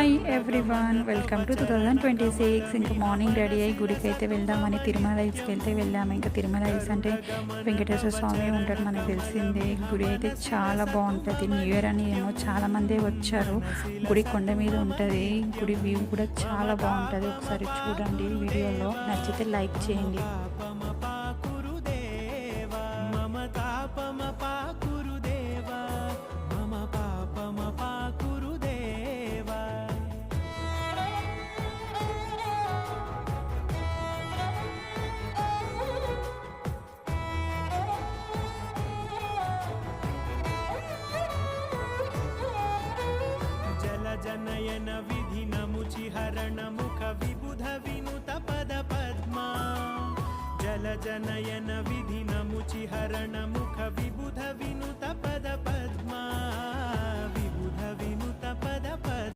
Hi everyone, welcome to 2026. ఇంకా morning ready అయ్యి గుడికి అయితే వెళ్దామని తిరుమల హిల్స్కి అయితే వెళ్ళాము. ఇంకా తిరుమల హిల్స్ అంటే వెంకటేశ్వర స్వామి ఉంటాడు, మనకు తెలిసిందే. గుడి అయితే చాలా బాగుంటుంది. న్యూ ఇయర్ అని ఏమో చాలామంది వచ్చారు. గుడి కొండ మీద ఉంటుంది. గుడి వ్యూ కూడా చాలా బాగుంటుంది. ఒకసారి చూడండి వీడియోలో, నచ్చితే లైక్ చేయండి. जनयन विधिनमुचिहरण मुख विबुध विनुत पद पद्मा जल जनयन विधिनमुचिहरण मुख विबुध विनुत पद पद्मा